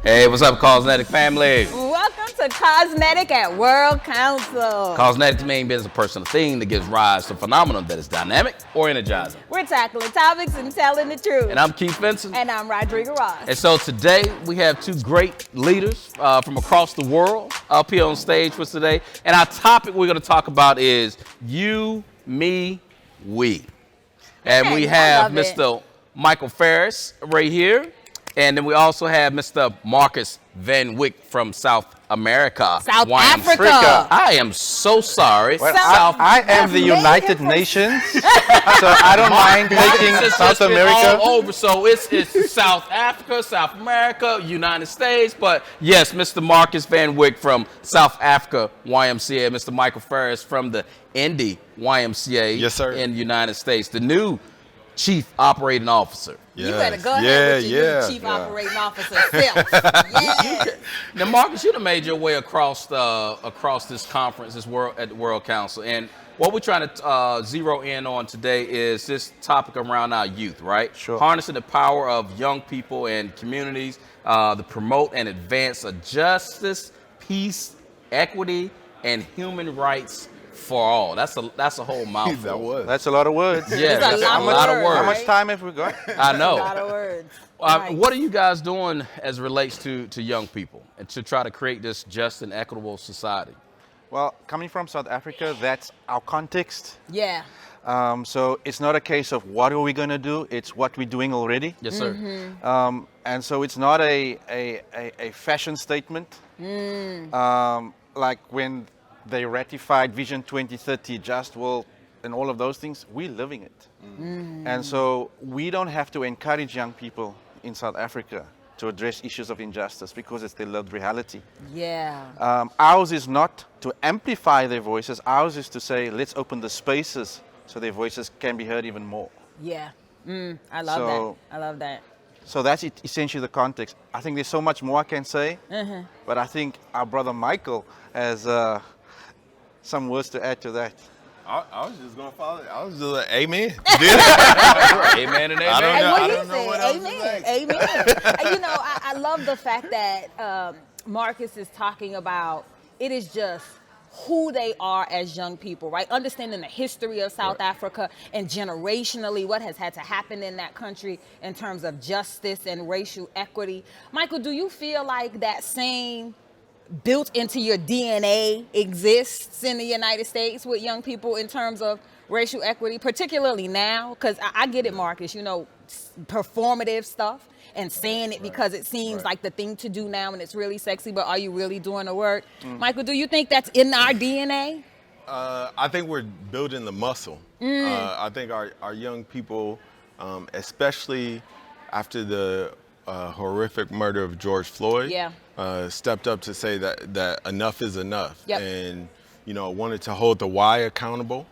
Hey, what's up, Cosmetic family? Welcome to Cosmetic at World Council. Cosmetic means is a personal thing that gives rise to a phenomenon that is dynamic or energizing. We're tackling topics and telling the truth. And I'm Keith Benson. And I'm Rodrigo Ross. And so today we have two great leaders from across the world up here on stage with us today. And our topic we're going to talk about is you, me, we. And we have Mr. Michael Farris right here. And then we also have Mr. Marcus Van Wyck from South America. South Africa. I am so sorry. Well, I am the United Nations, so I don't mind taking South America. All over, so it's South Africa, South America, United States. But yes, Mr. Marcus Van Wyck from South Africa YMCA, Mr. Michael Farris from the Indy YMCA Yes, sir. in the United States, the new Chief Operating Officer. Yes. You better go ahead with your Chief Operating Officer self. Yeah. Now, Marcus, you done made your way across this conference, at the World Council, and what we're trying to zero in on today is this topic around our youth, right? Sure. Harnessing the power of young people and communities to promote and advance a justice, peace, equity, and human rights for all. That's a whole mouthful. That's a lot of words. Yeah, that's a lot of words. How much time have we got? I know. A lot of words. Nice. What are you guys doing as it relates to young people and to try to create this just and equitable society? Well, coming from South Africa, that's our context. Yeah. So it's not a case of what are we going to do, it's what we're doing already. Yes, sir. Mm-hmm. And so it's not a fashion statement. Like when they ratified Vision 2030, Just World, and all of those things, we're living it. And so we don't have to encourage young people in South Africa to address issues of injustice because it's their lived reality. Yeah. Ours is not to amplify their voices, ours is to say, let's open the spaces so their voices can be heard even more. Yeah. I love that. I love that. So that's essentially the context. I think there's so much more I can say, but I think our brother Michael has some words to add to that. I was just going to follow it. I was just like, amen. Amen and amen. I don't know what else to Amen. say. Amen. And, I love the fact that Marcus is talking about it is just who they are as young people, right? Understanding the history of South Africa and generationally what has had to happen in that country in terms of justice and racial equity. Michael, do you feel like that same built into your DNA exists in the United States with young people in terms of racial equity, particularly now? Because I get it, Marcus, performative stuff and saying it because it seems like the thing to do now and it's really sexy, but are you really doing the work? Michael, do you think that's in our DNA? I think we're building the muscle. I think our young people, especially after the horrific murder of George Floyd, stepped up to say that enough is enough. And, wanted to hold the Y accountable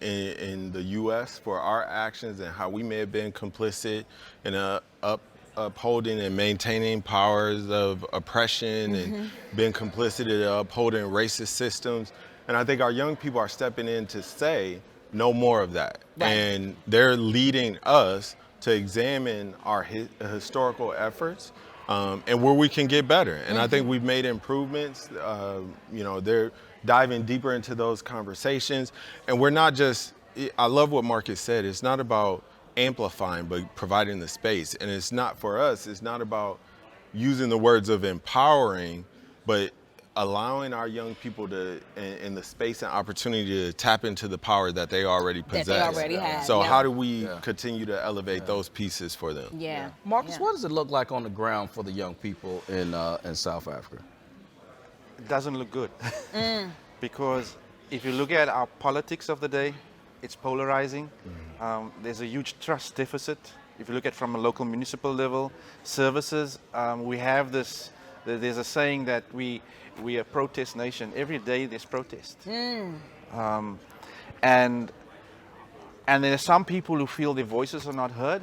in the U.S. for our actions and how we may have been complicit in upholding and maintaining powers of oppression and been complicit in upholding racist systems. And I think our young people are stepping in to say no more of that. And they're leading us to examine our historical efforts and where we can get better. And I think we've made improvements. They're diving deeper into those conversations. And we're not just, I love what Marcus said, it's not about amplifying, but providing the space. And it's not for us, it's not about using the words of empowering, but allowing our young people to, in the space and opportunity to tap into the power that they already possess. That they already have. So how do we continue to elevate those pieces for them? Marcus, what does it look like on the ground for the young people in South Africa? It doesn't look good. Because if you look at our politics of the day, it's polarizing. There's a huge trust deficit. If you look at from a local municipal level, services, we have this, there's a saying that we are a protest nation. Every day there's protest. And there are some people who feel their voices are not heard,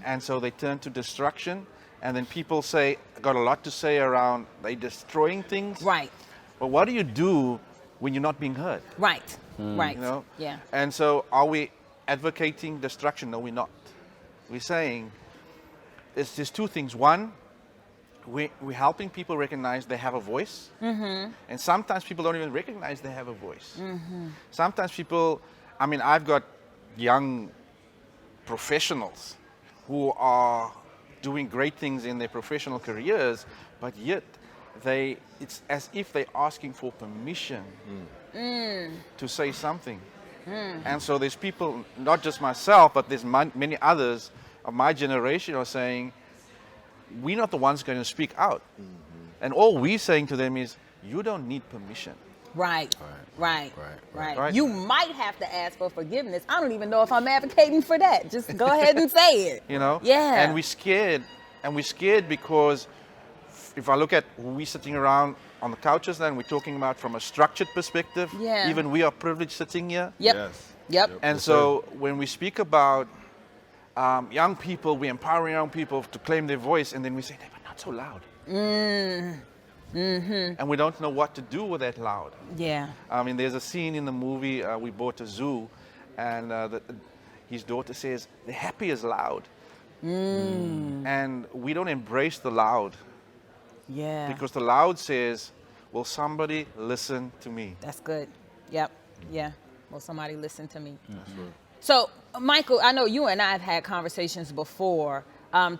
and so they turn to destruction. And then people say, got a lot to say around, they destroying things. Right. But what do you do when you're not being heard? Right. Right. Yeah. And so are we advocating destruction? No, we're not. We're saying there's two things. One, we're helping people recognize they have a voice. And sometimes people don't even recognize they have a voice. Sometimes people, I mean, I've got young professionals who are doing great things in their professional careers, but yet it's as if they're asking for permission to say something. And so there's people, not just myself, but there's many others of my generation are saying, we're not the ones going to speak out. And all we're saying to them is, you don't need permission. Right. Right. You might have to ask for forgiveness. I don't even know if I'm advocating for that. Just go ahead and say it. You know? Yeah. And we're scared. And we're scared because if I look at who we're sitting around on the couches and we're talking about from a structured perspective, even we are privileged sitting here. Yep. And so when we speak about young people, we empower young people to claim their voice, and then we say, they were not so loud. And we don't know what to do with that loud. Yeah. I mean, there's a scene in the movie, we bought a zoo, and his daughter says, the happy is loud. And we don't embrace the loud. Yeah. Because the loud says, will somebody listen to me? That's good. Yep. Yeah. Will somebody listen to me? That's right. So, Michael, I know you and I have had conversations before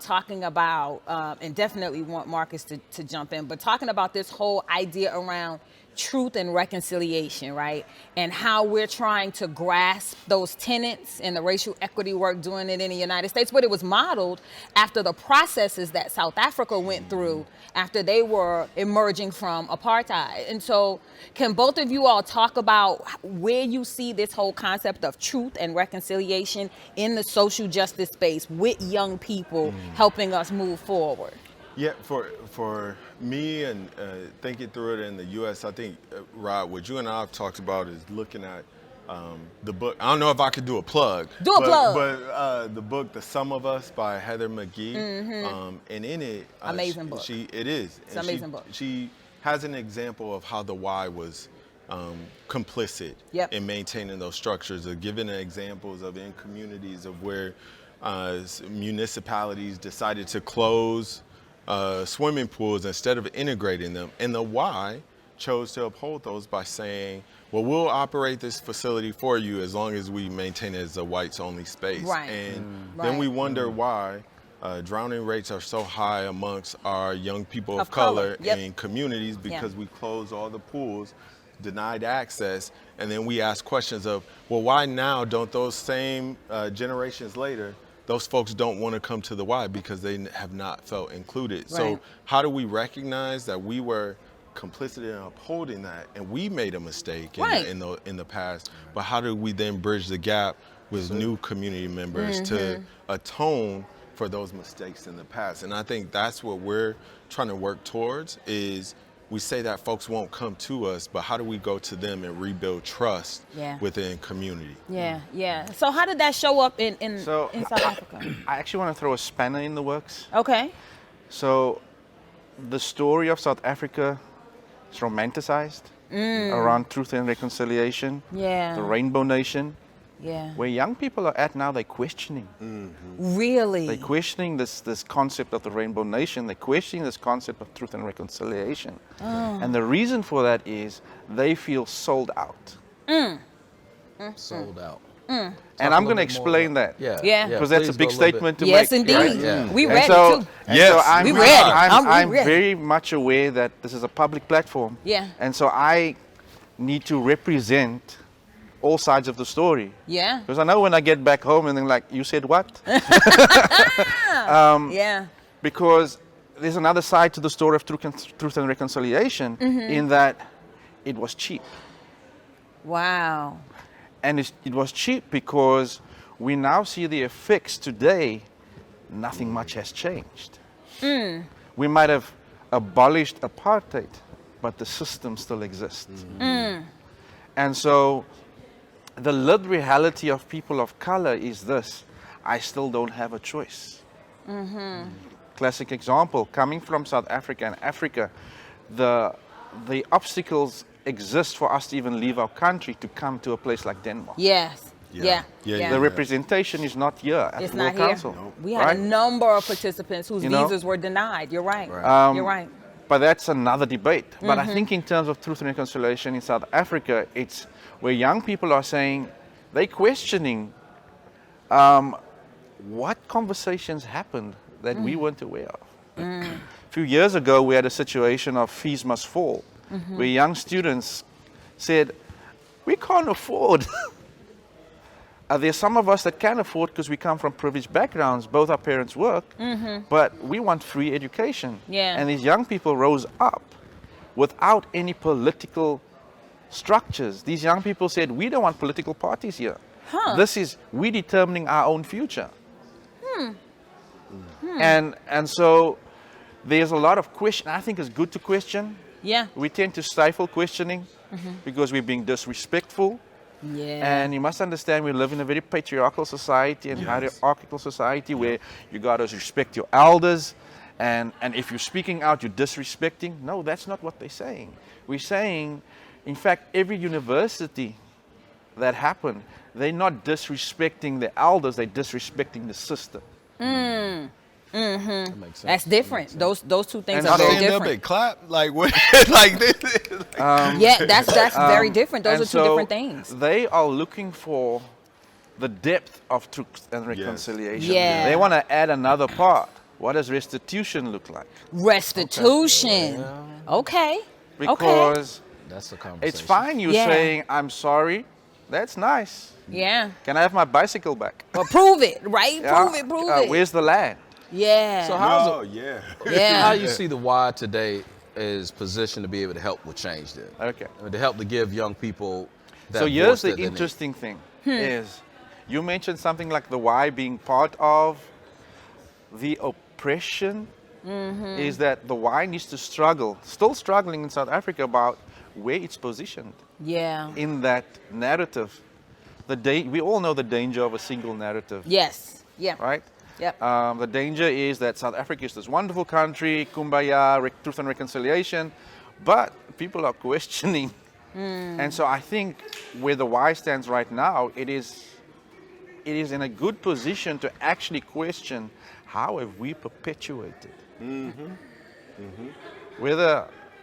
talking about, and definitely want Marcus to jump in, but talking about this whole idea around truth and reconciliation, right? And how we're trying to grasp those tenets and the racial equity work doing it in the United States, but it was modeled after the processes that South Africa went through after they were emerging from apartheid. And so can both of you all talk about where you see this whole concept of truth and reconciliation in the social justice space with young people helping us move forward? Yeah, for me and thinking through it in the U.S., I think, Rod, what you and I have talked about is looking at the book. I don't know if I could do a plug. But the book, The Sum of Us by Heather McGhee. And in it, amazing book. It is. It's an amazing book. She has an example of how the Y was complicit in maintaining those structures, of giving examples of in communities of where municipalities decided to close swimming pools instead of integrating them. And the Y chose to uphold those by saying, well, we'll operate this facility for you as long as we maintain it as a whites only space. Right. And then we wonder why drowning rates are so high amongst our young people of color in communities, because we closed all the pools, denied access, and then we ask questions of, well, why now don't those same generations later, those folks don't want to come to the Y because they have not felt included. Right. So how do we recognize that we were complicit in upholding that and we made a mistake in the past, but how do we then bridge the gap with new community members to atone for those mistakes in the past? And I think that's what we're trying to work towards is we say that folks won't come to us, but how do we go to them and rebuild trust within community? So how did that show up in South Africa? I actually want to throw a spanner in the works. Okay. So the story of South Africa is romanticized around truth and reconciliation, the Rainbow Nation. Where young people are at now, they're questioning. Really? They're questioning this concept of the Rainbow Nation. They're questioning this concept of truth and reconciliation. And the reason for that is they feel sold out. Sold out. And I'm going to explain that. Yeah. Because that's a big statement to make. Yes, indeed. Right? Yeah. We read it too. So I'm ready. very much aware that this is a public platform. And so I need to represent all sides of the story. Because I know when I get back home and they're like, you said what? Because there's another side to the story of truth and reconciliation in that it was cheap. Wow. And it was cheap because we now see the effects today. Nothing much has changed. We might have abolished apartheid, but the system still exists. And so the lived reality of people of color is this: I still don't have a choice. Classic example, coming from South Africa and Africa, the obstacles exist for us to even leave our country to come to a place like Denmark. The representation is not here at It's the not World here. Council. Nope. We had a number of participants whose visas were denied. You're right. You're right. But that's another debate. But I think in terms of truth and reconciliation in South Africa, it's where young people are saying, they're questioning what conversations happened that we weren't aware of. A few years ago, we had a situation of fees must fall, where young students said, we can't afford. There's some of us that can afford because we come from privileged backgrounds. Both our parents work, but we want free education. And these young people rose up without any political structures. These young people said, we don't want political parties here. This is, we determining our own future. And so there's a lot of question. I think it's good to question. We tend to stifle questioning because we're being disrespectful. And you must understand we live in a very patriarchal society and hierarchical society where you got to respect your elders. And if you're speaking out, you're disrespecting. No, that's not what they're saying. We're saying, in fact, every university that happened, they're not disrespecting the elders, they're disrespecting the system. That makes sense. That's different. Those two things are very different. Up and clap like what? Like this? That's very different. Those are two different things. They are looking for the depth of truth and reconciliation. They want to add another part. What does restitution look like? Restitution. Okay. Because that's the conversation. It's fine you saying I'm sorry. That's nice. Can I have my bicycle back? Well, prove it, right? Prove it. Where's the land? So how you see the Y today is positioned to be able to help with change there? To help to give young people that So here's the interesting thing is you mentioned something like the Y being part of the oppression is that the Y needs to still struggling in South Africa about where it's positioned in that narrative. We all know the danger of a single narrative. Right? The danger is that South Africa is this wonderful country, kumbaya, truth and reconciliation, but people are questioning. And so I think where the Y stands right now, it is in a good position to actually question how have we perpetuated.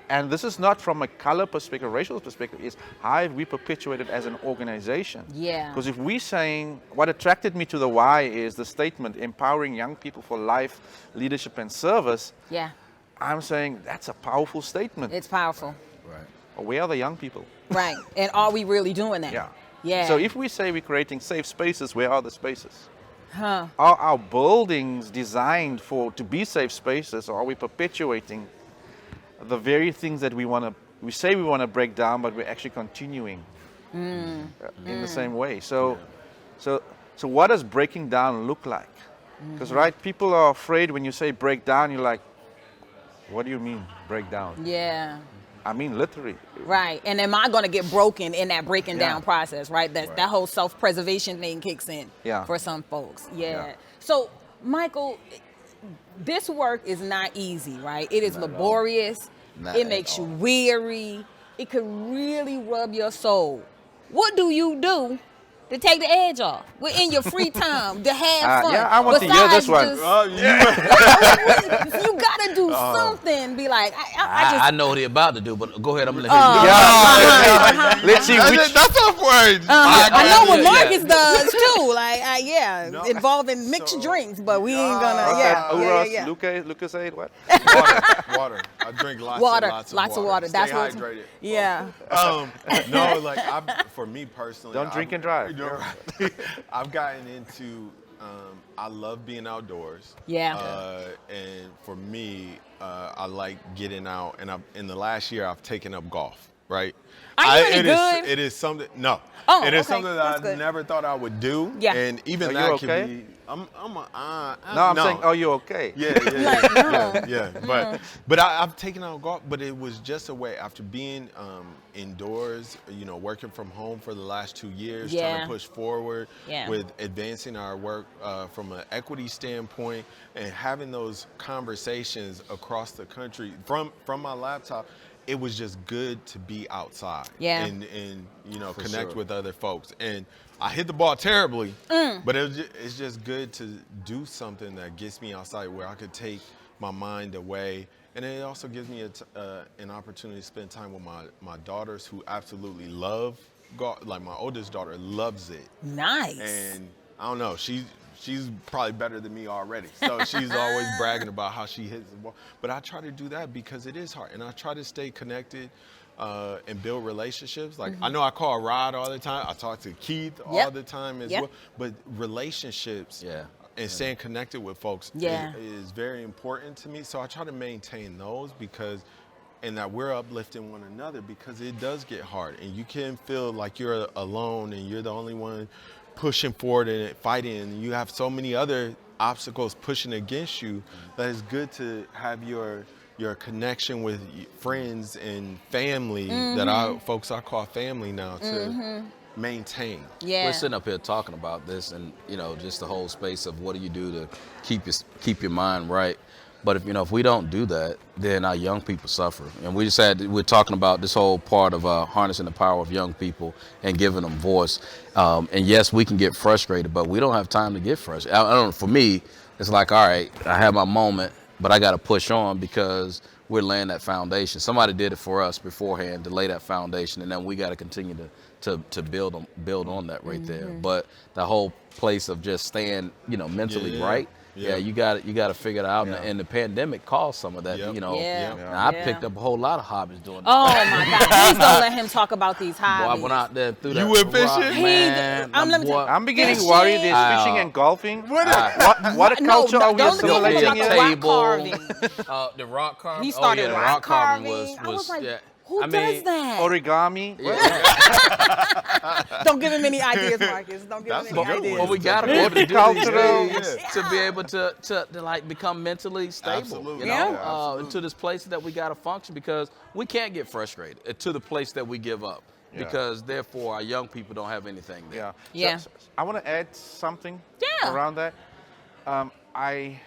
And this is not from a color perspective, racial perspective, is how have we perpetuated as an organization? Because if we're saying, what attracted me to the Y is the statement, empowering young people for life, leadership and service. I'm saying that's a powerful statement. It's powerful. Where are the young people? And are we really doing that? So if we say we're creating safe spaces, where are the spaces? Are our buildings designed to be safe spaces, or are we perpetuating the very things that we say we want to break down, but we're actually continuing in the same way? So what does breaking down look like? Because people are afraid when you say break down, you're like, what do you mean break down? I mean literally. And am I going to get broken in that breaking down process, that whole self-preservation thing kicks in for some folks. So Michael, this work is not easy, right? It is laborious. It makes you weary. It could really rub your soul. What do you do to take the edge off? In your free time, to have fun. I want to hear this one. You gotta do something. Be like, I know what he's about to do, but go ahead. I'm gonna let you. Let's see which. That's off words. I know what Marcus does too. Involving mixed drinks, but we ain't gonna. Lucas said what? Water. I drink lots of water. That's Stay what. hydrated. No, like for me personally, don't drink and drive. I've gotten into. I love being outdoors. And for me, I like getting out. And in the last year, I've taken up golf. Right. Are you good? It is something. No. It is something that I never thought I would do. And even that can be. I'm saying, are you okay? But I've taken out golf, but it was just a way after being indoors, working from home for the last 2 years, trying to push forward with advancing our work from an equity standpoint and having those conversations across the country from my laptop. it was just good to be outside and you know, connect with other folks. And I hit the ball terribly, but it's just good to do something that gets me outside where I could take my mind away. And it also gives me an opportunity to spend time with my daughters who absolutely love golf. Like my oldest daughter loves it. Nice. And I don't know, she's probably better than me already. So she's always bragging about how she hits the ball. But I try to do that because it is hard. And I try to stay connected and build relationships. Like I know I call Rod all the time. I talk to Keith all the time as well. But relationships and staying connected with folks is very important to me. So I try to maintain those and that we're uplifting one another, because it does get hard. And you can feel like you're alone and you're the only one pushing forward and fighting, and you have so many other obstacles pushing against you, that it's good to have your connection with friends and family that folks I call family now to maintain. We're sitting up here talking about this, and you know, just the whole space of what do you do to keep your mind right. But if we don't do that, then our young people suffer. And we're talking about this whole part of harnessing the power of young people and giving them voice. And yes, we can get frustrated, but we don't have time to get frustrated. I don't know, for me, it's like, all right, I have my moment, but I got to push on because we're laying that foundation. Somebody did it for us beforehand to lay that foundation, and then we got to continue to build on that right there. But the whole place of just staying, mentally right. Yeah, you got to figure it out, and the pandemic caused some of that. I picked up a whole lot of hobbies doing. Oh my God! Please don't let him talk about these hobbies. Boy, I went out there through that. You went fishing? Man, I'm beginning worried. There's fishing and golfing. What a culture are we assimilating here? The rock carving. He started rock carving. was Who does that? Origami. Don't give him any ideas, Marcus. Don't give him any ideas. Well, we got to be able to do these things to be able to like become mentally stable. Absolutely. To this place that we got to function, because we can't get frustrated to the place that we give up, because therefore our young people don't have anything there. So I want to add something around that. I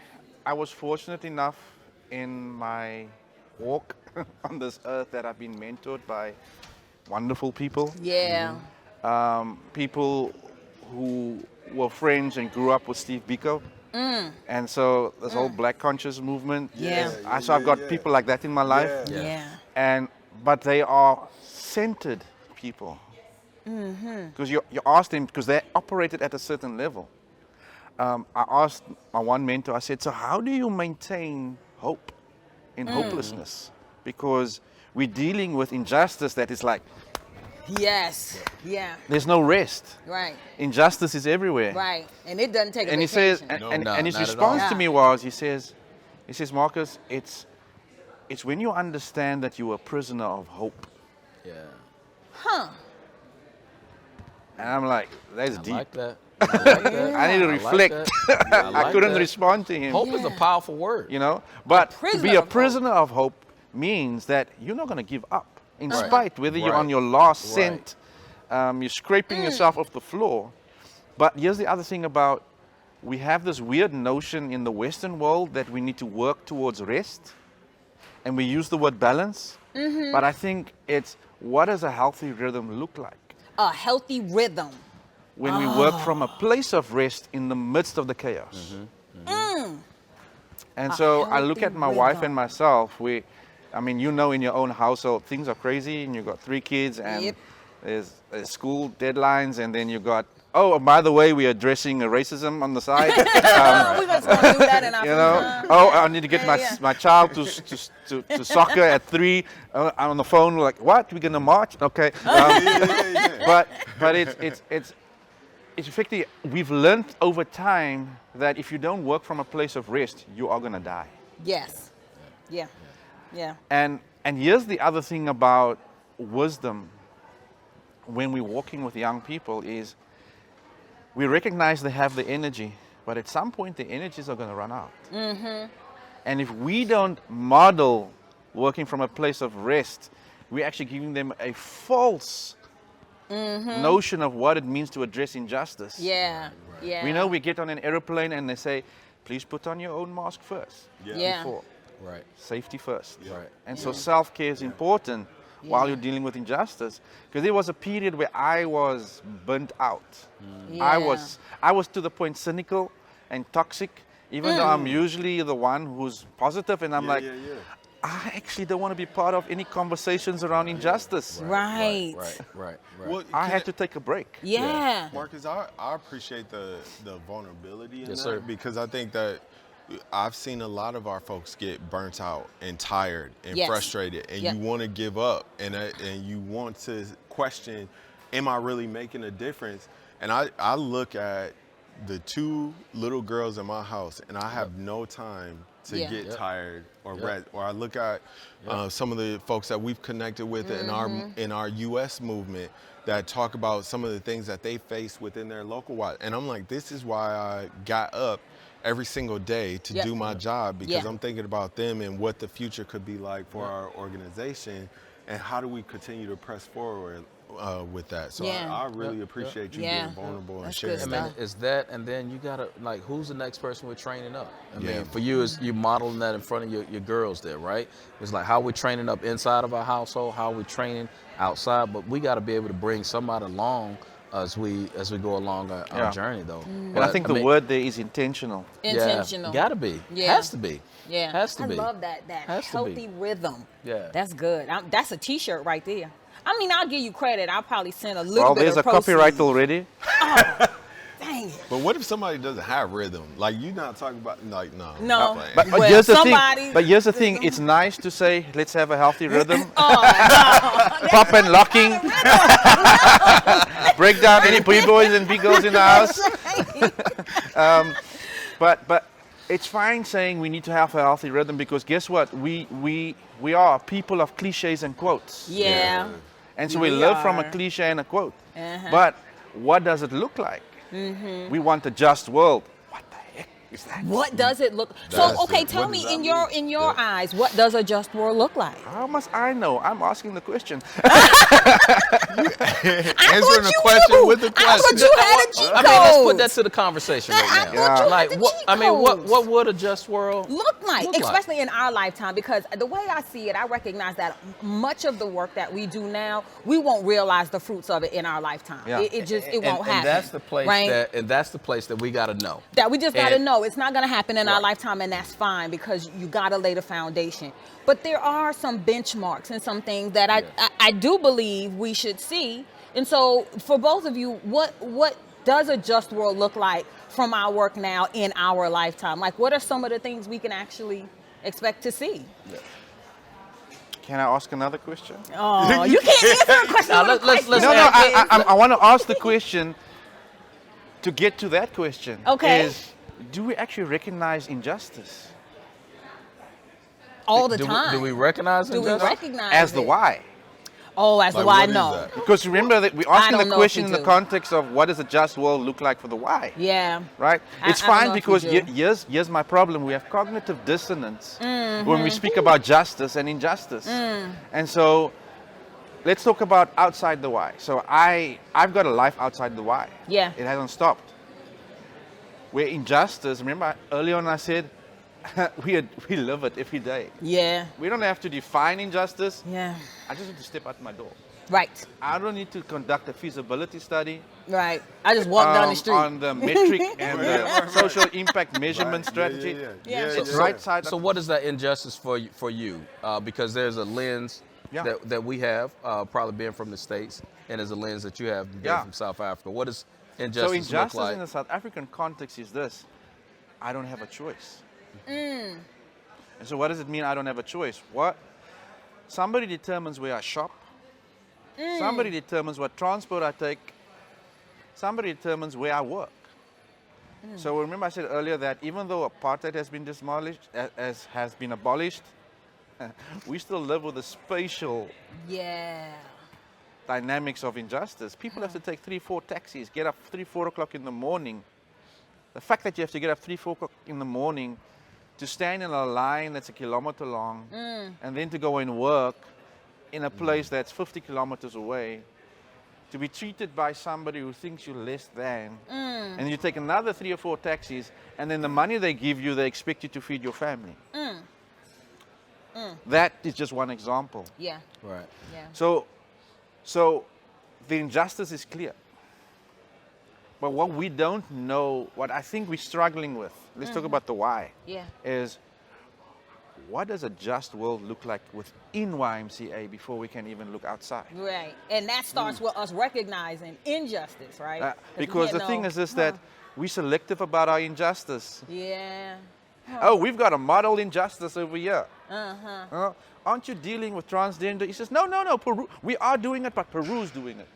was fortunate enough in my walk on this earth that I've been mentored by wonderful people. People who were friends and grew up with Steve Biko. And so this whole Black Conscious movement. So I've got people like that in my life. But they are centered people. Because you ask them, because they operated at a certain level. I asked my one mentor, I said, so how do you maintain hope in hopelessness? Because we're dealing with injustice that is like, there's no rest. Right. Injustice is everywhere. Right. And it doesn't take a And he says, and his response to me was, he says, Marcus, it's when you understand that you're a prisoner of hope. And I'm like, that's deep. I like that. I need to reflect. I couldn't respond to him. Hope is a powerful word. But to be a prisoner of hope means that you're not going to give up, in spite whether you're on your last cent, you're scraping yourself off the floor. But here's the other thing about, we have this weird notion in the Western world that we need to work towards rest, and we use the word balance. But I think it's, what does a healthy rhythm look like? A healthy rhythm. When we work from a place of rest in the midst of the chaos. And so I look at my wife and myself. In your own household, things are crazy, and you've got 3 kids, and there's school deadlines, and then you got, by the way, we are addressing racism on the side. We're going to do that in our I need to get my child to soccer at 3. I'm on the phone, like, what? We're going to march? Okay. But it's effectively, we've learned over time that if you don't work from a place of rest, you are going to die. Yes. Yeah. And here's the other thing about wisdom when we're walking with young people is we recognize they have the energy, but at some point the energies are going to run out. And if we don't model working from a place of rest, we're actually giving them a false notion of what it means to address injustice. We know we get on an airplane and they say, please put on your own mask first. Before. Right. Safety first. Right. And so self-care is important while you're dealing with injustice. Because there was a period where I was burnt out. Yeah. I was to the point cynical and toxic, even though I'm usually the one who's positive, and I'm I actually don't want to be part of any conversations around injustice. Right. Well, I had to take a break. Yeah. Marcus, I appreciate the vulnerability in Yes, that, sir. because I think that I've seen a lot of our folks get burnt out and tired and Yes. frustrated, and you want to give up, and you want to question, am I really making a difference? And I look at the 2 little girls in my house, and I have no time to get tired or rest. Or I look at some of the folks that we've connected with in our U.S. movement that talk about some of the things that they face within their local watch. And I'm like, this is why I got up every single day to do my job, because I'm thinking about them and what the future could be like for our organization, and how do we continue to press forward with that. So I really appreciate you being vulnerable and That's sharing good I that. mean, it's that, and then you gotta, like, who's the next person we're training up? I mean, for you, is you modeling that in front of your girls there, right? It's like how we're training up inside of our household, how we're training outside, but we got to be able to bring somebody along as we go along our journey, though. And I think the word there is intentional. Intentional. Gotta be. Yeah. Has to be. Yeah. Has to I be. love that Has to be. healthy rhythm. Yeah. That's good. That's a T-shirt right there. I mean, I'll give you credit. I'll probably send a little Well, bit there's of a copyright proceeds. already. Dang it. But what if somebody doesn't have rhythm? Like, you're not talking about, like, no. I'm No. not playing. But Well, here's the somebody- thing. But here's the thing. It's nice to say, let's have a healthy rhythm. Oh, Pop and locking. Break down any B-boys and B-girls in the house. But it's fine saying we need to have a healthy rhythm, because guess what? We are a people of cliches and quotes. yeah. And so we We live from a are. cliche and a quote. But what does it look like? We want a just world. What the heck is that? What does it look? That's So, okay, it. tell What me does in that your mean? eyes, what does a just world look like? How must I know? I'm asking the question. Answering a question with a I thought question. you had a cheat I mean, let's put code. that to the conversation I right thought now. you had Like, the what? cheat I mean, what codes. would a just world Look like, Look like. especially in our lifetime, because the way I see it, I recognize that much of the work that we do now, we won't realize the fruits of it in our lifetime. Yeah. It won't happen. And that's the place right? that's the place that we got to know. That we just got to And- know it's not going to happen in our Right. lifetime, and that's fine, because you got to lay the foundation. But there are some benchmarks and some things that I do believe we should see. And so for both of you, what does a just world look like from our work now in our lifetime? Like, what are some of the things we can actually expect to see? Can I ask another question? Oh, you can't answer a question. Now, with a let's- question. No, I want to ask the question to get to that question. Okay. Is, do we actually recognize injustice all the do time. We recognize Do we injustice? recognize as the it? why? Oh, as the Like, why? what is No. that? Because remember that we're asking don't the know if question we in the do. context of what does a just world look like for the why? Yeah. Right? It's I don't fine know if because we do. here's my problem. We have cognitive dissonance Mm-hmm. when we speak about justice and injustice. Mm. And so let's talk about outside the why. So I've got a life outside the why. Yeah. It hasn't stopped. Where injustice, remember earlier on I said, we live it every day. Yeah. We don't have to define injustice. Yeah. I just need to step out my door. Right. I don't need to conduct a feasibility study Right. I just walk down the street. on the metric and the social impact measurement strategy. Yeah. It's right side So up. what is that injustice for you? Because there's a lens Yeah. that we have, probably being from the States, and there's a lens that you have being Yeah. from South Africa. What does So injustice injustice look like? in the South African context is this: I don't have a choice. And so what does it mean I don't have a choice? What? Somebody determines where I shop. Somebody determines what transport I take. Somebody determines where I work. So remember I said earlier that even though apartheid has been demolished, has been abolished, we still live with the spatial Yeah. dynamics of injustice. People have to take 3-4 taxis, get up 3-4 o'clock in the morning. The fact that you have to get up 3-4 o'clock in the morning to stand in a line that's a kilometer long and then to go and work in a place that's 50 kilometers away, to be treated by somebody who thinks you're less than, and you take another 3 or 4 taxis, and then the money they give you, they expect you to feed your family. That is just one example. Yeah. Right. Yeah. So the injustice is clear. But what we don't know, what I think we're struggling with, let's talk about the why, is what does a just world look like within YMCA before we can even look outside? Right. And that starts with us recognizing injustice, right? Because the thing is that we're selective about our injustice. Yeah. Oh, we've got a model injustice over here. Aren't you dealing with transgender? He says, no, Peru, we are doing it, but Peru's doing it.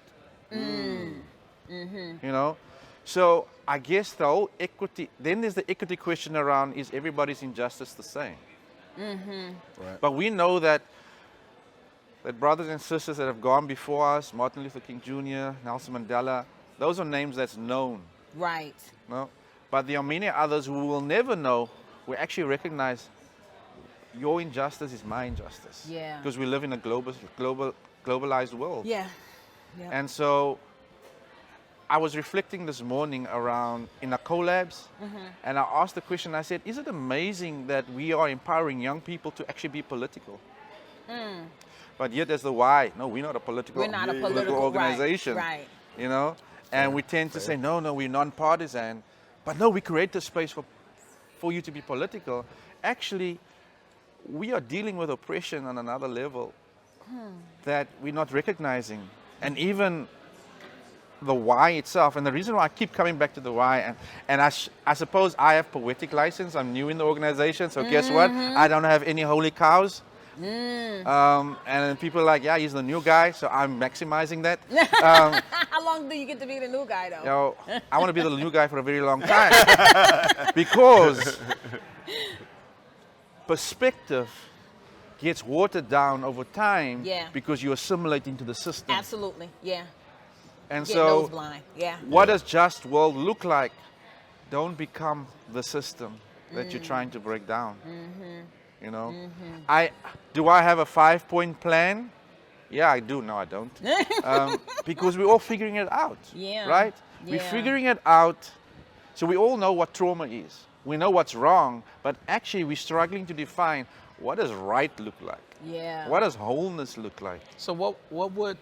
You know? So I guess the whole equity, then there's the equity question around, is everybody's injustice the same? Right. But we know that brothers and sisters that have gone before us, Martin Luther King Jr., Nelson Mandela, those are names that's known. Right. No? But there are many others who will never know, we actually recognize your injustice is my injustice. Yeah. Because we live in a globalized world. Yeah. And so I was reflecting this morning around in our collabs, and I asked the question, I said, is it amazing that we are empowering young people to actually be political? But yet there's the why. No, we're not a political, organization. Right. You know? And we tend to say, no, we're non-partisan. But no, we create the space for you to be political. Actually, we are dealing with oppression on another level that we're not recognizing. And even the why itself, and the reason why I keep coming back to the why, and I suppose I have poetic license. I'm new in the organization, so guess what? I don't have any holy cows. And then people are like, yeah, he's the new guy, so I'm maximizing that. How long do you get to be the new guy, though? You know, I want to be the new guy for a very long time. Because perspective gets watered down over time because you assimilate into the system. Absolutely, yeah. And Get so, nose blind. Yeah. What does just world look like? Don't become the system that you're trying to break down. You know, do I have a 5-point plan? Yeah, I do. No, I don't. Because we're all figuring it out. Yeah. Right? We're figuring it out. So we all know what trauma is. We know what's wrong, but actually we're struggling to define what does right look like. Yeah. What does wholeness look like? So what would,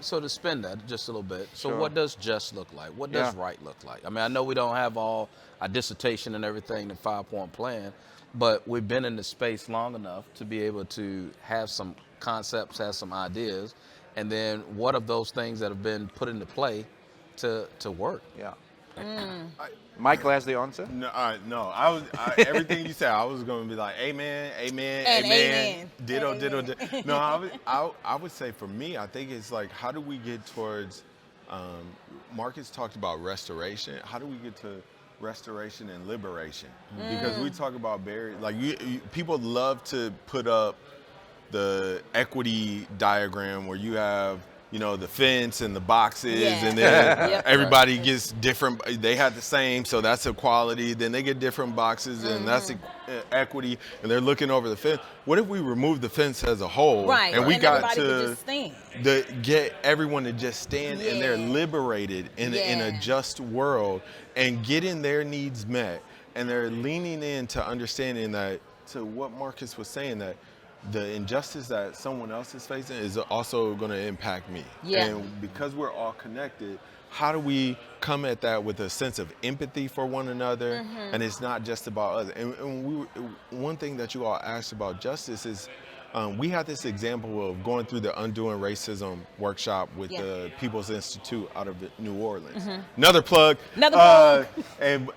so to spin that just a little bit, so what does just look like? What does right look like? I mean, I know we don't have all our dissertation and everything, the 5-point plan, but we've been in the space long enough to be able to have some concepts, have some ideas, and then what of those things that have been put into play to work? Yeah. Michael has the answer? No, everything you said, I was going to be like, amen, amen, and amen, ditto, amen. ditto. No, I would say for me, I think it's like, how do we get towards, Marcus talked about restoration. How do we get to restoration and liberation? Because we talk about barriers, like people love to put up the equity diagram where you have, you know, the fence and the boxes, and then everybody gets different. They have the same, so that's equality. Then they get different boxes, and that's equity, and they're looking over the fence. What if we remove the fence as a whole, and we got to get everyone to just stand, and they're liberated in a just world, and getting their needs met, and they're leaning into understanding that, to what Marcus was saying, that the injustice that someone else is facing is also going to impact me. And because we're all connected, how do we come at that with a sense of empathy for one another? And it's not just about us. And one thing that you all asked about justice is, we had this example of going through the Undoing Racism workshop with the People's Institute out of New Orleans. Another plug. And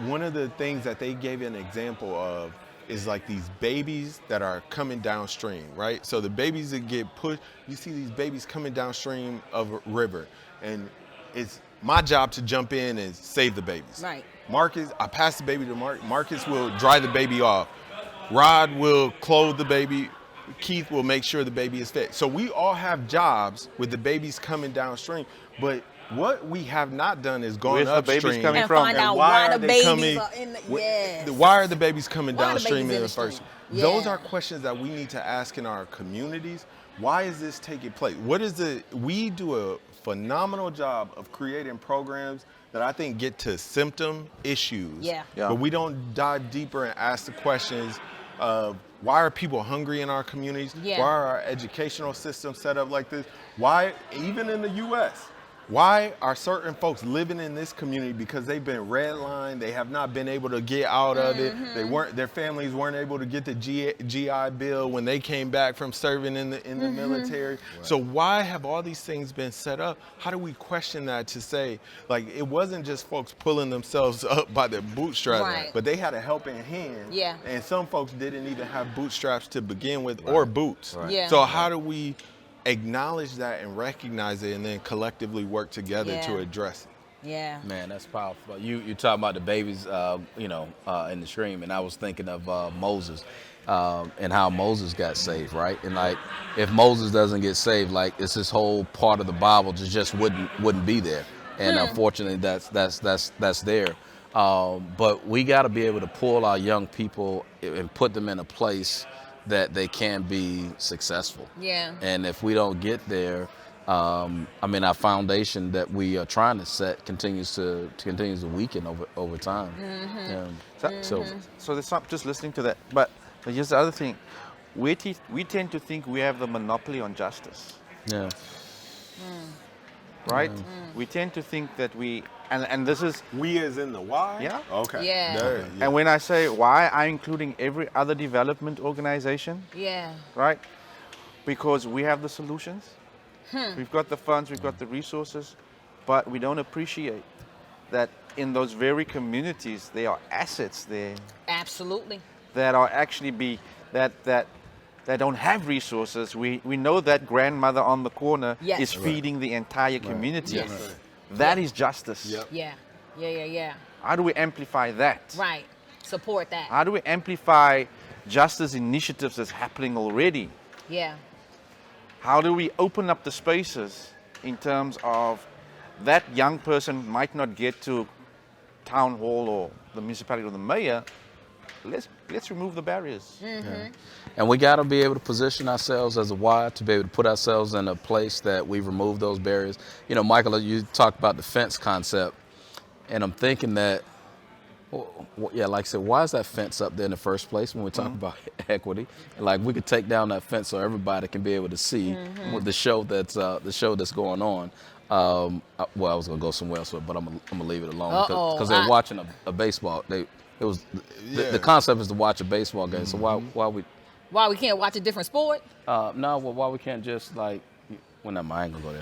one of the things that they gave an example of is like these babies that are coming downstream, right? So the babies that get pushed, you see these babies coming downstream of a river, and it's my job to jump in and save the babies. Right. Marcus, I pass the baby to Marcus will dry the baby off. Rod will clothe the baby. Keith will make sure the baby is fed. So we all have jobs with the babies coming downstream, but what we have not done is gone upstream. Where's the babies coming and from? find out why why are the they babies coming? are in the, Why are the babies coming Why are the downstream babies in the stream? first? Those are questions that we need to ask in our communities. Why is this taking place? What is it? We do a phenomenal job of creating programs that I think get to symptom issues. But we don't dive deeper and ask the questions why are people hungry in our communities? Yeah. Why are our educational systems set up like this? Why, even in the U.S., why are certain folks living in this community because they've been redlined, they have not been able to get out of it, their families weren't able to get the GI Bill when they came back from serving in the military. Right. So why have all these things been set up? How do we question that to say, like, it wasn't just folks pulling themselves up by their bootstraps, right. but they had a helping hand. Yeah. And some folks didn't even have bootstraps to begin with, or boots. Right. Yeah. So how do we acknowledge that and recognize it and then collectively work together to address it? Yeah. Man, that's powerful. You talking about the babies, in the stream, and I was thinking of Moses and how Moses got saved, right? And like, if Moses doesn't get saved, like, it's this whole part of the Bible just wouldn't be there. And unfortunately, that's there. But we got to be able to pull our young people and put them in a place that they can be successful. Yeah. And if we don't get there, our foundation that we are trying to set continues to weaken over time. So there's not just listening to that, but here's the other thing: we tend to think we have the monopoly on justice. Yeah. Right? We tend to think that and this is... We as in the Y? Yeah. Okay. Yeah. There, yeah. And when I say why, I'm including every other development organization. Yeah. Right? Because we have the solutions. We've got the funds, we've got the resources, but we don't appreciate that in those very communities, there are assets there. Absolutely. That are actually that don't have resources. We know that grandmother on the corner is feeding the entire community. Yes. Right. That is justice. Yep. Yeah. How do we amplify that? Right. Support that. How do we amplify justice initiatives that's happening already? Yeah. How do we open up the spaces in terms of that young person might not get to town hall or the municipality or the mayor? Let's remove the barriers. Yeah. And we got to be able to position ourselves as a Y, to be able to put ourselves in a place that we've removed those barriers. You know, Michael, you talked about the fence concept, and I'm thinking that, like I said, why is that fence up there in the first place when we talk about equity? Like, we could take down that fence so everybody can be able to see what the show that's going on. I was gonna go somewhere else, but I'm gonna leave it alone because they're watching a baseball. The concept is to watch a baseball game. So why we can't watch a different sport? Why we can't just like. Well, no, I ain't gonna go there.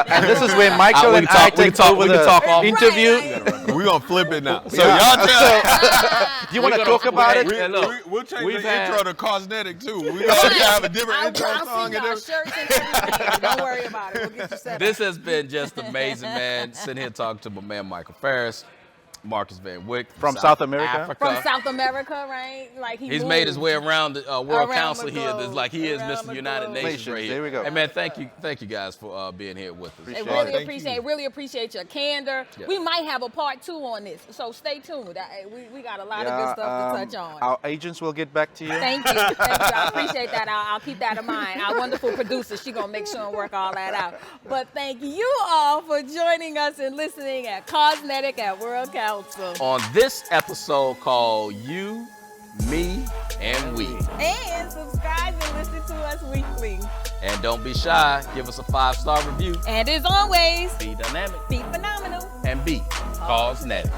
And this is where Michael and I take over the interview. We're going to flip it now. So y'all do you want to talk about it? We'll change the intro to cosmetic, too. We're going to have a different intro song. Shirts and everything. Don't worry about it. We'll get you set up. This has been just amazing, man. Sitting here talking to my man, Michael Farris. Marcus Van Wyck from South America. Africa. From South America, right? Like he's made his way around the World Council here. Like he is Mr. United Nations right here. There we go. Hey man, thank you guys for being here with us. Really appreciate your candor. Yeah. We might have a part 2 on this, so stay tuned. We got a lot of good stuff to touch on. Our agents will get back to you. Thank you. I appreciate that. I'll keep that in mind. Our wonderful producer, she's gonna make sure and work all that out. But thank you all for joining us and listening at Cosmetic at World Council. On this episode called You, Me, and We. And subscribe and listen to us weekly. And don't be shy. Give us a 5-star review. And as always, be dynamic, be phenomenal, and be cosmetic.